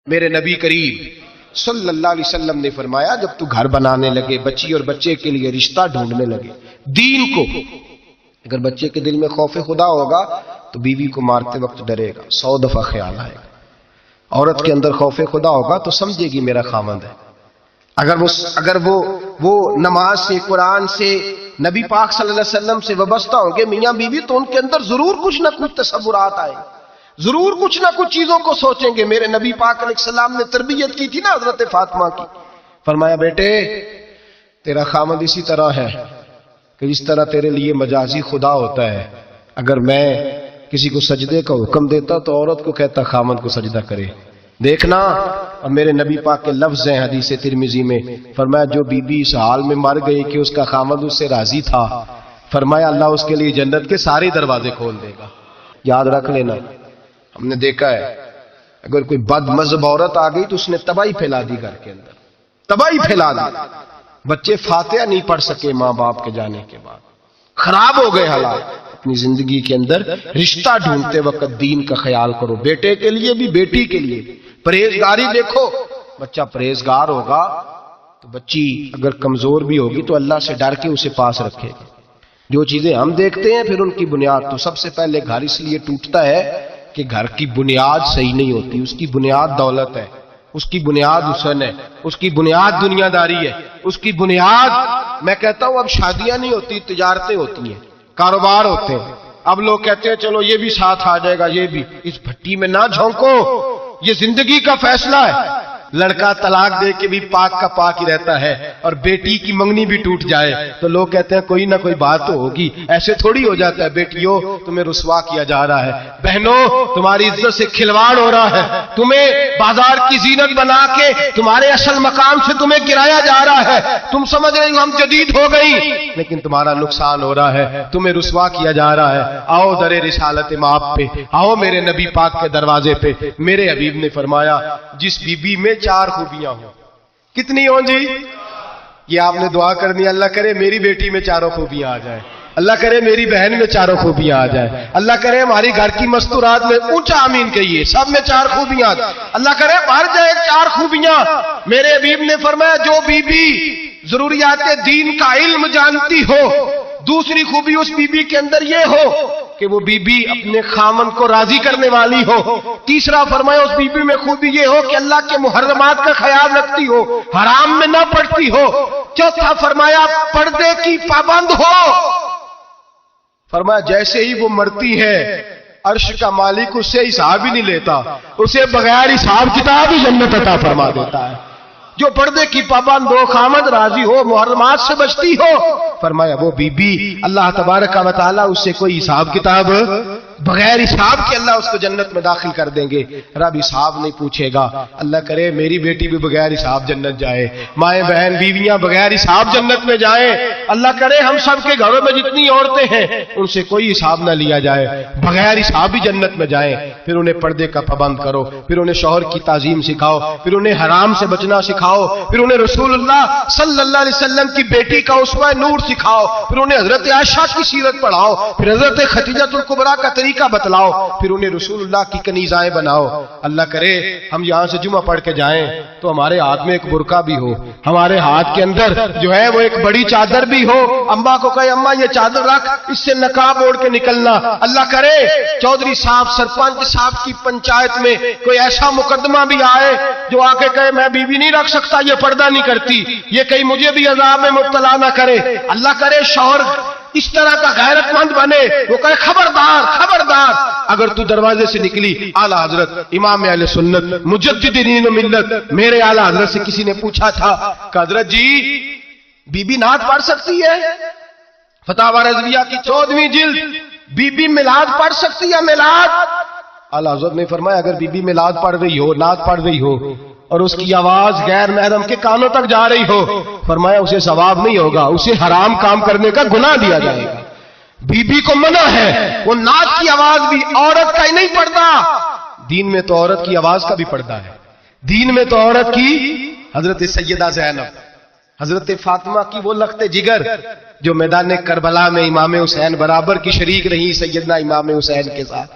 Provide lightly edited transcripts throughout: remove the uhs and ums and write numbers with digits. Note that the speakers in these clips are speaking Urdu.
میرے نبی کریم صلی اللہ علیہ وسلم نے فرمایا جب تو گھر بنانے لگے، بچی اور بچے کے لیے رشتہ ڈھونڈنے لگے، دین کو، اگر بچے کے دل میں خوف خدا ہوگا تو بیوی کو مارتے وقت ڈرے گا، 100 دفعہ خیال آئے گا۔ عورت کے اندر خوف خدا ہوگا تو سمجھے گی میرا خاوند ہے۔ اگر وہ نماز سے، قرآن سے، نبی پاک صلی اللہ علیہ وسلم سے وابستہ ہوں گے میاں بیوی، تو ان کے اندر ضرور کچھ نہ کچھ تصورات آئیں، ضرور کچھ نہ کچھ چیزوں کو سوچیں گے۔ میرے نبی پاک علیہ السلام نے تربیت کی تھی نا حضرت فاطمہ کی، فرمایا بیٹے تیرا خاوند اسی طرح ہے کہ جس طرح تیرے لیے مجازی خدا ہوتا ہے، اگر میں کسی کو سجدے کا حکم دیتا تو عورت کو کہتا خاوند کو سجدہ کرے۔ دیکھنا، اور میرے نبی پاک کے لفظ ہیں حدیث ترمذی میں، فرمایا جو بی بی اس حال میں مر گئی کہ اس کا خاوند اس سے راضی تھا، فرمایا اللہ اس کے لیے جنت کے سارے دروازے کھول دے گا۔ یاد رکھ لینا، ہم نے دیکھا ہے اگر کوئی بد مذہب عورت آ گئی تو اس نے تباہی پھیلا دی، گھر کے اندر تباہی پھیلا دی، بچے فاتحہ نہیں پڑھ سکے ماں باپ کے جانے کے بعد، خراب ہو گئے حالات۔ اپنی زندگی کے اندر رشتہ ڈھونڈتے وقت دین کا خیال کرو، بیٹے کے لیے بھی بیٹی کے لیے بھی۔ پرہیزگاری دیکھو، بچہ پرہیزگار ہوگا تو بچی اگر کمزور بھی ہوگی تو اللہ سے ڈر کے اسے پاس رکھے گا۔ جو چیزیں ہم دیکھتے ہیں پھر ان کی بنیاد، تو سب سے پہلے گھر اس لیے ٹوٹتا ہے کہ گھر کی بنیاد صحیح نہیں ہوتی، اس کی بنیاد دولت ہے، اس کی بنیاد حسن ہے، اس کی بنیاد دنیا داری ہے، اس کی بنیاد، میں کہتا ہوں اب شادیاں نہیں ہوتی، تجارتیں ہوتی ہیں، کاروبار ہوتے ہیں۔ اب لوگ کہتے ہیں چلو یہ بھی ساتھ آ جائے گا، یہ بھی، اس بھٹی میں نہ جھونکو، یہ زندگی کا فیصلہ ہے۔ لڑکا طلاق دے کے بھی پاک کا پاک ہی رہتا ہے، اور بیٹی کی منگنی بھی ٹوٹ جائے تو لوگ کہتے ہیں کوئی نہ کوئی بات تو ہوگی، ایسے تھوڑی ہو جاتا ہے۔ بیٹیوں تمہیں رسوا کیا جا رہا ہے، بہنوں تمہاری عزت سے کھلواڑ ہو رہا ہے، تمہیں بازار کی زینت بنا کے تمہارے اصل مقام سے تمہیں گرایا جا رہا ہے۔ تم سمجھ رہے ہو ہم جدید ہو گئی، لیکن تمہارا نقصان ہو رہا ہے، تمہیں رسوا کیا جا رہا ہے۔ آؤ در رسالت مآب پہ، آؤ میرے نبی پاک کے دروازے پہ۔ میرے حبیب نے فرمایا جس بی بی میں 4 خوبیاں ہوں، کتنی ہوں جی؟ یہ آپ نے دعا کرنی، اللہ کرے میری بیٹی میں 4 خوبیاں آ جائیں، اللہ کرے میری بہن میں 4 خوبیاں آ جائیں، اللہ کرے ہماری گھر کی مستورات میں، اونچا آمین کہیے، سب میں 4 خوبیاں، اللہ کرے بھر جائے 4 خوبیاں۔ میرے حبیب نے فرمایا جو بی بی ضروریات دین کا علم جانتی ہو، دوسری خوبی اس بی بی کے اندر یہ ہو کہ وہ بی بی اپنے خامن کو راضی کرنے والی ہو، تیسرا فرمایا اس بی بی میں خوبی یہ ہو کہ اللہ کے محرمات کا خیال رکھتی ہو، حرام میں نہ پڑتی ہو، چوتھا فرمایا پردے کی پابند ہو۔ فرمایا جیسے ہی وہ مرتی ہے عرش کا مالک اس سے حساب ہی نہیں لیتا، اسے بغیر حساب کتاب ہی جنت عطا فرما دیتا ہے۔ جو پردے کی پابند ہو، خامد راضی ہو، محرمات سے بچتی ہو، فرمایا وہ بی بی اللہ تبارک و تعالیٰ اس سے کوئی حساب کتاب، بغیر حساب کے اللہ اس کو جنت میں داخل کر دیں گے۔ رب حساب نہیں پوچھے گا۔ اللہ کرے میری بیٹی بھی بغیر حساب جنت جائے، مائیں بہن بیویاں بغیر حساب جنت میں جائیں۔ اللہ کرے ہم سب کے گھروں میں جتنی عورتیں ہیں ان سے کوئی حساب نہ لیا جائے، بغیر حساب ہی جنت میں جائیں۔ پھر انہیں پردے کا پابند کرو، پھر انہیں شوہر کی تعظیم سکھاؤ، پھر انہیں حرام سے بچنا سکھاؤ، پھر انہیں رسول اللہ صلی اللہ علیہ وسلم کی بیٹی کا اسوہ نور سکھاؤ، پھر انہیں حضرت عائشہ کی سیرت پڑھاؤ، پھر حضرت خدیجہ الکبریٰ کا طریقہ بتلاؤ، پھر انہیں رسول اللہ کی کنیزائیں بناؤ۔ اللہ کرے ہم یہاں سے جمعہ پڑھ کے جائیں تو ہمارے ہاتھ میں ایک برقع بھی ہو، ہمارے ہاتھ کے اندر جو ہے وہ ایک بڑی چادر بھی ہو، اماں کو کہے اماں یہ چادر رکھ، اس سے نقاب اوڑھ کے نکلنا۔ اللہ کرے چودھری صاحب، سرپنچ صاحب کی پنچایت میں کوئی ایسا مقدمہ بھی آئے جو آ کے کہے میں بیوی نہیں رکھ سکتا، یہ پردہ نہیں کرتی، یہ کہیں مجھے بھی عذاب میں مبتلا نہ کرے۔ اللہ کرے شوہر اس طرح کا غیرت مند بنے، وہ کہے خبردار خبردار، اگر تو دروازے سے نکلی، اعلیٰ حضرت امام اہل سنت مجدد دین و ملت میرے اعلیٰ حضرت سے کسی نے پوچھا تھا کہ حضرت جی بی بی نعت پڑھ سکتی ہے؟ فتاوی رضویہ کی 14ویں جلد، بی بی میلاد پڑھ سکتی ہے؟ میلاد؟ اعلیٰ حضرت نے فرمایا اگر بی بی میلاد پڑھ رہی ہو، نعت پڑھ رہی ہو اور اس کی آواز غیر محرم کے کانوں تک جا رہی ہو، فرمایا اسے ثواب نہیں ہوگا، اسے حرام کام کرنے کا گناہ دیا جائے گا۔ بی بی کو منع ہے، وہ نعت کی آواز بھی عورت کا ہی نہیں پڑتا، دین میں تو عورت کی آواز کا بھی پڑتا ہے، دین میں تو عورت کی، حضرت سیدہ زینب، حضرت فاطمہ کی وہ لخت جگر جو میدان کربلا میں امام حسین برابر کی شریک رہی سیدنا امام حسین کے ساتھ،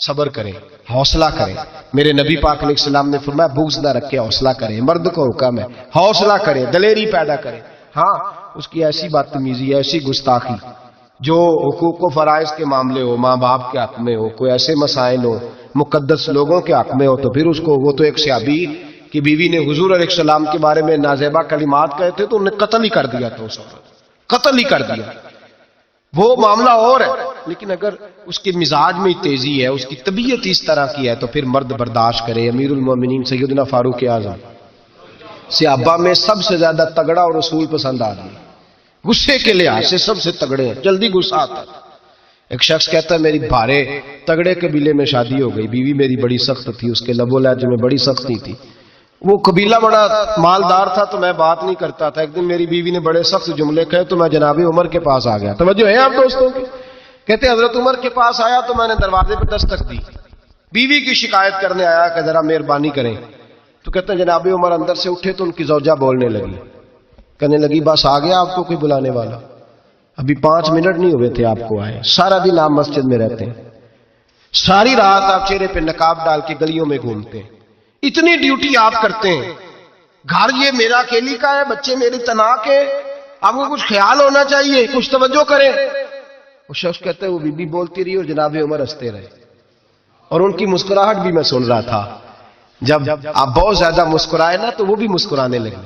صبر کریں، حوصلہ کریں. میرے نبی پاک علیہ السلام نے فرمایا بغض نہ رکھ کے حوصلہ کریں. مرد کو حکم ہے حوصلہ کریں، دلیری پیدا کریں. ہاں اس کی ایسی بدتمیزی، ایسی گستاخی جو حقوق و فرائض کے معاملے ہو، ماں باپ کے حق میں ہو، کوئی ایسے مسائل ہو مقدس لوگوں کے حق میں ہو، تو پھر اس کو، وہ تو ایک صحابی کی بیوی نے حضور علیہ السلام کے بارے میں نازیبا کلمات کہے تھے تو انہیں قتل ہی کر دیا تھا، اس وقت قتل ہی کر دیا. وہ معاملہ اور ہے، لیکن اگر اس کے مزاج میں تیزی ہے، اس کی طبیعت اس طرح کی ہے، تو پھر مرد برداشت کرے. امیر المومنین سیدنا فاروق اعظم صحابہ میں سب سے زیادہ تگڑا اور رسول پسند آدمی، غصے کے لحاظ سے سب سے تگڑے ہیں، جلدی غصہ آتا تھا. ایک شخص کہتا ہے میری بھارے تگڑے قبیلے میں شادی ہو گئی، بیوی میری بڑی سخت تھی، اس کے لب و لہجے میں بڑی سختی تھی. وہ قبیلہ بڑا مالدار تھا تو میں بات نہیں کرتا تھا. ایک دن میری بیوی نے بڑے سخت جملے کہے تو میں جناب عمر کے پاس آ گیا. توجہ ہے آپ دوستوں کی؟ کہتے ہیں حضرت عمر کے پاس آیا تو میں نے دروازے پہ دستک دی، بیوی کی شکایت کرنے آیا کہ ذرا مہربانی کریں. تو کہتے ہیں جناب عمر اندر سے اٹھے تو ان کی زوجہ بولنے لگی، کہنے لگی بس آ گیا آپ کو کوئی بلانے والا؟ ابھی 5 منٹ نہیں ہوئے تھے آپ کو آئے. سارا دن آپ مسجد میں رہتے ہیں، ساری رات آپ چہرے پہ نقاب ڈال کے گلیوں میں گھومتے ہیں، اتنی ڈیوٹی آپ کرتے ہیں، گھر یہ میرا اکیلی کا ہے، بچے میری تنہا کے، آپ کو کچھ خیال ہونا چاہیے، کچھ توجہ کریں. وہ شخص کہتے ہیں وہ بی بی بولتی رہی اور جناب عمر ہنستے رہے، اور ان کی مسکراہٹ بھی میں سن رہا تھا. جب آپ بہت زیادہ مسکرائے نا تو وہ بھی مسکرانے لگی،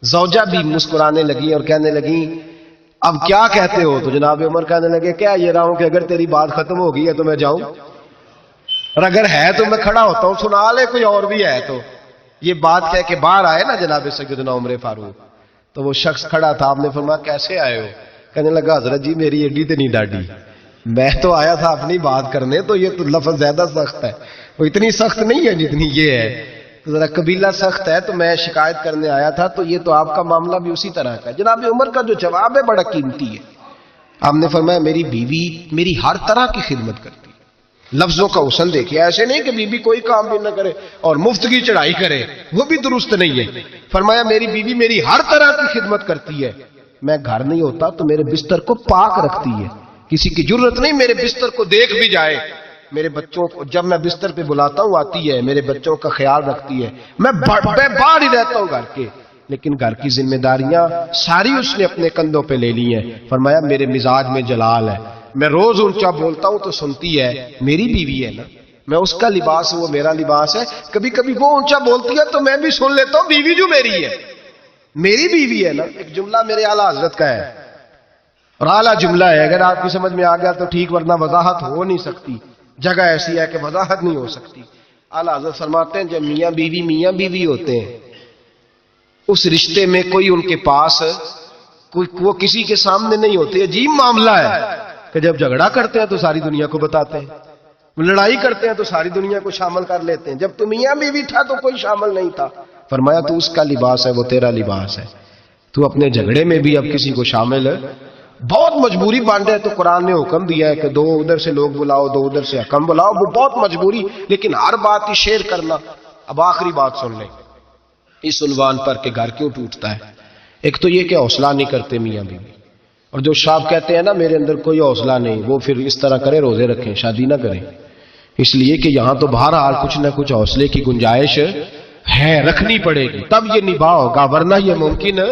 زوجہ بھی مسکرانے لگی اور کہنے لگی اب کیا کہتے ہو؟ تو جناب عمر کہنے لگے کیا یہ رہا ہوں کہ اگر تیری بات ختم ہو گئی ہے تو میں جاؤں، اور اگر ہے تو میں کھڑا ہوتا ہوں، سنا لے کوئی اور بھی ہے تو. یہ بات کہہ کے باہر آئے نا جناب سیدنا عمر فاروق، تو وہ شخص کھڑا تھا. آپ نے فرمایا کیسے آئے ہو؟ کہنے لگا حضرت جی میری ایڈی تو نہیں ڈاڈی، میں تو آیا تھا اپنی بات کرنے، تو یہ تو لفظ زیادہ سخت ہے، وہ اتنی سخت نہیں ہے جتنی یہ ہے، تو ذرا قبیلہ سخت ہے تو میں شکایت کرنے آیا تھا. تو یہ تو آپ کا معاملہ بھی اسی طرح کا ہے. جناب عمر کا جو جواب ہے بڑا قیمتی ہے. آپ نے فرمایا میری بیوی میری ہر طرح کی خدمت کرتی. لفظوں کا حسن دیکھیے، ایسے نہیں کہ بیوی کوئی کام بھی نہ کرے اور مفت کی چڑھائی کرے، وہ بھی درست نہیں ہے. فرمایا میری بیوی میری ہر طرح کی خدمت کرتی ہے، میں گھر نہیں ہوتا تو میرے بستر کو پاک رکھتی ہے، کسی کی ضرورت نہیں میرے بستر کو دیکھ بھی جائے. میرے بچوں کو جب میں بستر پہ بلاتا ہوں آتی ہے، میرے بچوں کا خیال رکھتی ہے. میں باہر ہی رہتا ہوں گھر کے، لیکن گھر کی ذمہ داریاں ساری اس نے اپنے کندھوں پہ لے لی ہیں. فرمایا میرے مزاج میں جلال ہے، میں روز اونچا بولتا ہوں تو سنتی ہے، میری بیوی ہے نا، میں اس کا لباس ہوں وہ میرا لباس ہے. کبھی کبھی وہ اونچا بولتی ہے تو میں بھی سن لیتا ہوں، بیوی جو میری ہے میری بیوی ہے نا. ایک جملہ میرے اعلیٰ حضرت کا ہے اور اعلیٰ جملہ ہے، اگر آپ کی سمجھ میں آ گیا تو ٹھیک، ورنہ وضاحت ہو نہیں سکتی، جگہ ایسی ہے کہ وضاحت نہیں ہو سکتی. اعلیٰ حضرت فرماتے ہیں جب میاں بیوی ہوتے ہیں، اس رشتے میں کوئی ان کے پاس وہ کسی کے سامنے نہیں ہوتے. عجیب معاملہ ہے کہ جب جھگڑا کرتے ہیں تو ساری دنیا کو بتاتے ہیں، لڑائی کرتے ہیں تو ساری دنیا کو شامل کر لیتے ہیں. جب تو میاں بیوی تھا تو کوئی شامل نہیں تھا. فرمایا تو اس کا لباس ہے وہ تیرا لباس ہے، تو اپنے جھگڑے میں بھی اب کسی کو شامل ہے. بہت مجبوری بانٹے تو قرآن نے حکم دیا ہے کہ 2 ادھر سے لوگ بلاؤ 2 ادھر سے حکم بلاؤ، وہ بہت مجبوری، لیکن ہر بات ہی شیئر کرنا. اب آخری بات سن لیں اس عنوان پر کہ گھر کیوں ٹوٹتا ہے. ایک تو یہ کہ حوصلہ نہیں کرتے میاں بیوی، اور جو صاحب کہتے ہیں نا میرے اندر کوئی حوصلہ نہیں، وہ پھر اس طرح کریں روزے رکھیں شادی نہ کریں، اس لیے کہ یہاں تو بہرحال کچھ نہ کچھ حوصلے کی گنجائش ہے، رکھنی پڑے گی تب یہ نباہ ہوگا، ورنہ یہ ممکن ہے.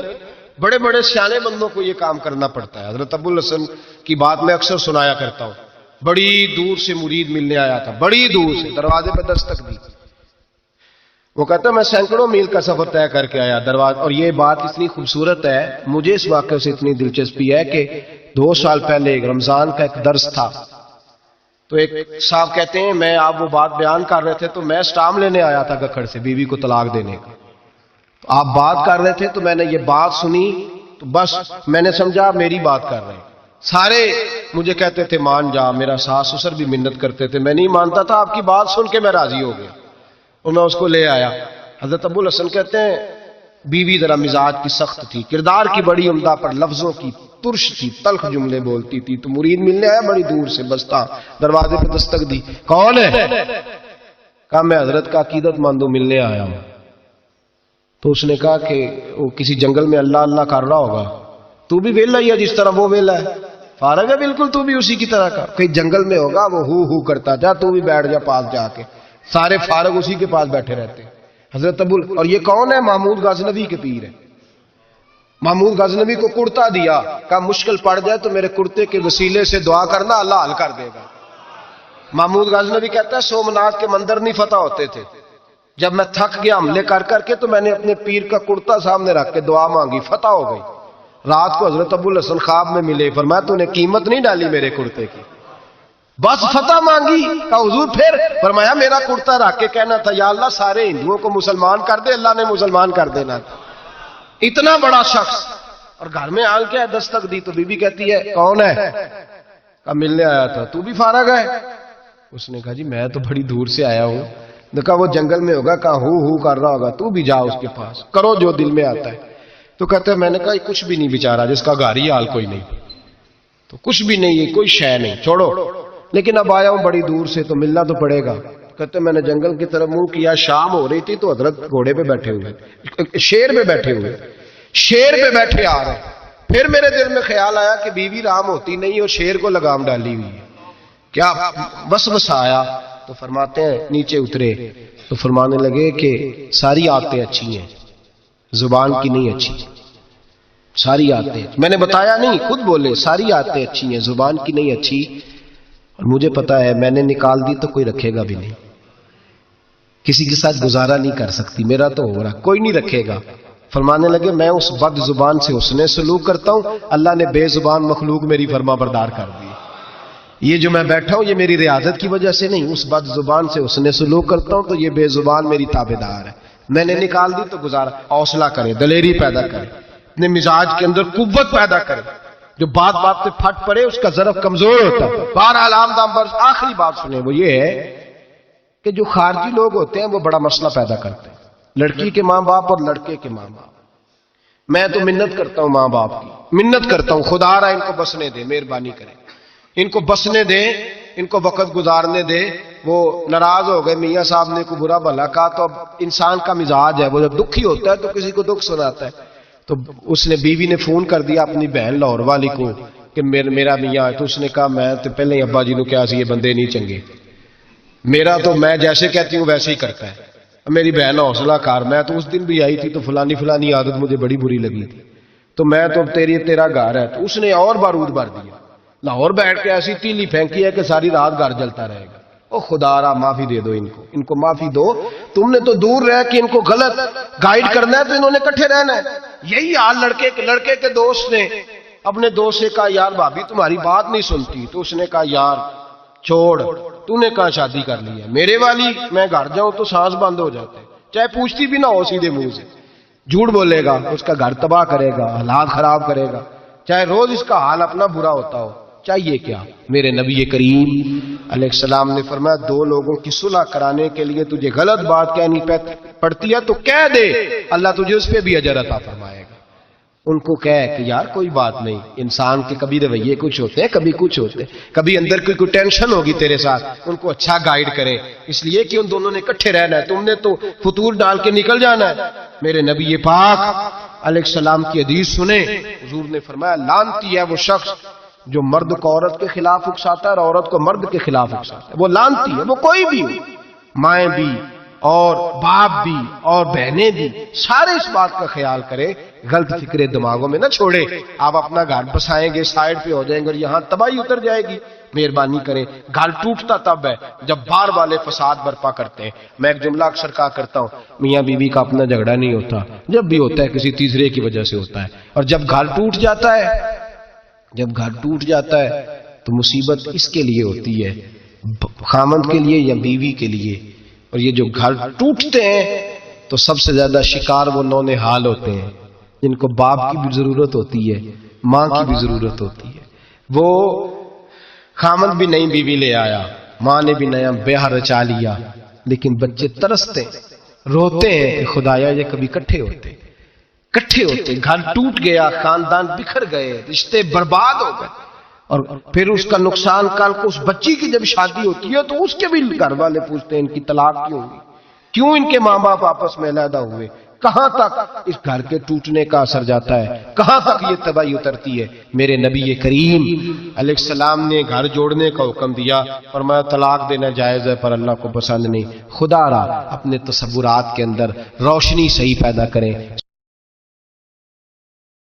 بڑے بڑے سیانے بندوں کو یہ کام کرنا پڑتا ہے. حضرت ابو الحسن کی بات میں اکثر سنایا کرتا ہوں، بڑی دور سے مرید ملنے آیا تھا، بڑی دور سے، دروازے پہ دستک دی. وہ کہتا ہے میں سینکڑوں میل کا سفر طے کر کے آیا دروازہ. اور یہ بات اتنی خوبصورت ہے، مجھے اس واقعے سے اتنی دلچسپی ہے کہ 2 سال پہلے ایک رمضان کا ایک درس تھا، تو ایک صاحب کہتے ہیں میں آپ وہ بات بیان کر رہے تھے تو میں سٹام لینے آیا تھا گکھڑ سے بیوی کو طلاق دینے کا. آپ بات کر رہے تھے تو میں نے یہ بات سنی تو بس میں نے سمجھا میری بات کر رہے ہیں. سارے مجھے کہتے تھے مان جا، میرا ساس سسر بھی منت کرتے تھے، میں نہیں مانتا تھا. آپ کی بات سن کے میں راضی ہو گیا اور میں اس کو لے آیا. حضرت ابو الحسن کہتے ہیں بیوی ذرا مزاج کی سخت تھی، کردار کی بڑی عمدہ، پر لفظوں کی ترش تھی، تلخ جملے بولتی تھی. تو مرید ملنے آیا بڑی دور سے، بستا دروازے پہ دستک دی. کون ہے؟ کہا میں حضرت کا عقیدت مندوں ملنے آیا ہوں. تو اس نے کہا کہ وہ کسی جنگل میں اللہ اللہ کر رہا ہوگا، تو بھی ویلا ہی ہے جس طرح وہ ویلا ہے. فارغ ہے بالکل تو بھی اسی کی طرح کا. کہیں جنگل میں ہوگا وہ ہو کرتا جا, تو بھی بیٹھ جا پاس جا کے, سارے فارغ اسی کے پاس بیٹھے رہتے ہیں. حضرت اور یہ کون ہے؟ محمود غزنوی کے پیر ہے. محمود غزنوی کو کرتا دیا, کہا مشکل پڑ جائے تو میرے کرتے کے وسیلے سے دعا کرنا, اللہ حل کر دے گا. محمود غزنوی کہتا ہے سومناتھ کے مندر نہیں فتح ہوتے تھے, جب میں تھک گیا حملے کر کر کے تو میں نے اپنے پیر کا کرتا سامنے رکھ کے دعا مانگی, فتح ہو گئی. رات کو حضرت ابو الحسن خواب میں ملے, فرمایا تو نے قیمت نہیں ڈالی میرے کرتے کی, بس فتح مانگی. کہا حضور پھر؟ فرمایا میرا کرتا رکھ کے کہنا تھا یا اللہ سارے ہندوؤں کو مسلمان کر دے, اللہ نے مسلمان کر دینا تھا. اتنا بڑا شخص, اور گھر میں آل کیا ہے, دستک دی تو بی بی کہتی ہے کون ہے؟ کہا ملنے آیا تھا. تو بھی فارغ ہے؟ اس نے کہا جی میں تو بڑی دور سے آیا ہوں. کہا وہ جنگل میں ہوگا, کہا ہو کر رہا ہوگا, تو بھی جا اس کے پاس, کرو جو دل میں آتا ہے. تو کہتے ہیں میں نے کہا یہ کچھ بھی نہیں بیچارہ, جس کا گھر ہی حال کوئی نہیں, تو کچھ بھی نہیں ہے, کوئی شے نہیں, چھوڑو. لیکن اب آیا ہوں بڑی دور سے تو ملنا تو پڑے گا. کہتے ہیں میں نے جنگل کی طرف منہ کیا, شام ہو رہی تھی تو حضرت گھوڑے پہ بیٹھے ہوئے, شیر پہ بیٹھے ہوئے, شیر پہ بیٹھے آ رہے. پھر میرے دل میں خیال آیا کہ بیوی رام ہوتی نہیں اور شیر کو لگام ڈالی ہوئی ہے, کیا بس آیا. تو فرماتے ہیں نیچے اترے تو فرمانے لگے کہ ساری عادتیں اچھی ہیں, زبان کی نہیں اچھی, ساری عادتیں. میں نے بتایا نہیں, خود بولے ساری عادتیں اچھی ہیں, زبان کی نہیں اچھی. اور مجھے پتا ہے میں نے نکال دی تو کوئی رکھے گا بھی نہیں, کسی کے ساتھ گزارا نہیں کر سکتی, میرا تو ہو رہا, کوئی نہیں رکھے گا. فرمانے لگے میں اس بد زبان سے حسن سلوک کرتا ہوں, اللہ نے بے زبان مخلوق میری فرما بردار کر دی. یہ جو میں بیٹھا ہوں یہ میری ریاضت کی وجہ سے نہیں, اس بد زبان سے حسن سلوک کرتا ہوں تو یہ بے زبان میری تابعدار ہے. میں نے نکال دی تو گزارا. حوصلہ کرے, دلیری پیدا کرے, اپنے مزاج کے اندر قوت پیدا کرے. جو بات بات پہ پھٹ پڑے اس کا ضرب کمزور ہوتا ہے. بہرحال عام پر آخری بات سنیں, وہ یہ ہے کہ جو خارجی لوگ ہوتے ہیں وہ بڑا مسئلہ پیدا کرتے ہیں. لڑکی کے ماں باپ اور لڑکے کے ماں باپ. میں تو منت کرتا ہوں ماں باپ کی, منت کرتا ہوں خدا را ان کو بسنے دے, مہربانی کرے, ان کو بسنے دے, ان کو وقت گزارنے دے. وہ ناراض ہو گئے, میاں صاحب نے کو برا بھلا کہا, تو اب انسان کا مزاج ہے, وہ جب دکھی ہوتا ہے تو کسی کو دکھ سناتا ہے. تو اس نے بیوی نے فون کر دیا اپنی بہن لاہور والی کو کہ میرا میاں ہے. تو اس نے کہا میں تو پہلے ہی ابا جی نے کیا سی یہ بندے نہیں چنگے, میرا تو میں جیسے کہتی ہوں ویسے ہی کرتا ہے. میری بہن حوصلہ کار, میں تو اس دن بھی آئی تھی تو فلانی عادت مجھے بڑی بری لگی تھی, تو میں تو تیرا گھر ہے. تو اس نے اور بارود بھر دیا, لاہور بیٹھ کے ایسی تیلی پھینکی ہے کہ ساری رات گھر جلتا رہے گا. او خدا را معافی دے دو ان کو معافی دو. تم نے تو دور رہ کہ ان کو غلط گائیڈ کرنا ہے تو انہوں نے کٹھے رہنا ہے. یہی حال لڑکے کے دوست نے اپنے دوست سے کہا یار بھابھی تمہاری بات نہیں سنتی. تو اس نے کہا یار چھوڑ, تو نے کہا شادی کر لی ہے میرے والی, میں گھر جاؤں تو سانس بند ہو جاتے, چاہے پوچھتی بھی نہ ہو سیدھے منہ سے. جھوٹ بولے گا, اس کا گھر تباہ کرے گا, حالات خراب کرے گا, چاہے روز اس کا حال اپنا برا ہوتا ہو. چاہیے کیا؟ میرے نبی کریم علیہ السلام نے فرمایا دو لوگوں کی صلح کرانے کے لیے تجھے غلط بات کہنی پڑتی ہے تو کہہ دے, اللہ تجھے اس پہ بھی اجر عطا فرمائے گا. ان کو کہے کہ یار کوئی بات نہیں, انسان کے کبھی رویے کچھ ہوتے ہیں, کبھی کچھ ہوتے ہیں, کبھی اندر کوئی ٹینشن ہوگی تیرے ساتھ, ان کو اچھا گائیڈ کریں, اس لیے کہ ان دونوں نے اکٹھے رہنا ہے, تم نے تو فطور ڈال کے نکل جانا ہے. میرے نبی پاک علیہ السلام کی حدیث سنیں, حضور نے فرمایا لعنتی ہے وہ شخص جو مرد کو عورت کے خلاف اکساتا ہے اور عورت کو مرد کے خلاف اکساتا ہے. وہ لعنتی ہے, وہ کوئی بھی ہو, مائیں بھی اور باپ بھی اور بہنیں بھی, سارے اس بات کا خیال کرے, غلط فکریں دماغوں میں نہ چھوڑے. آپ اپنا گھر بسائیں گے, سائڈ پہ ہو جائیں گے اور یہاں تباہی اتر جائے گی. مہربانی کریں, گھر ٹوٹتا تب ہے جب باہر والے فساد برپا کرتے ہیں. میں ایک جملہ اکثر کہا کرتا ہوں, میاں بیوی کا اپنا جھگڑا نہیں ہوتا, جب بھی ہوتا ہے کسی تیسرے کی وجہ سے ہوتا ہے. اور جب گھر ٹوٹ جاتا ہے تو مصیبت اس کے لیے ہوتی ہے, خامند کے لیے یا بیوی کے لیے. اور یہ جو گھر ٹوٹتے ہیں تو سب سے زیادہ شکار وہ نونہال ہوتے ہیں جن کو باپ کی بھی ضرورت ہوتی ہے, ماں کی بھی ضرورت ہوتی ہے. وہ خامند بھی نئی بیوی لے آیا, ماں نے بھی نیا بیاہ رچا لیا, لیکن بچے ترستے روتے ہیں کہ خدایا یہ کبھی کٹھے ہوتے. گھر ٹوٹ گیا, خاندان بکھر گئے, رشتے برباد ہو گئے. اور پھر اس کا نقصان کل کو اس بچی کی جب شادی ہوتی ہے تو اس کے بھی گھر والے پوچھتے ہیں ان کی طلاق کیوں ہوئی, کیوں ان کے ماں باپ آپس میں علیحدہ ہوئے. کہاں تک اس گھر کے ٹوٹنے کا اثر جاتا ہے، کہاں تک یہ تباہی اترتی ہے۔ میرے نبی کریم علیہ السلام نے گھر جوڑنے کا حکم دیا، فرمایا طلاق دینا جائز ہے پر اللہ کو پسند نہیں۔ خدا را اپنے تصورات کے اندر روشنی صحیح پیدا کریں،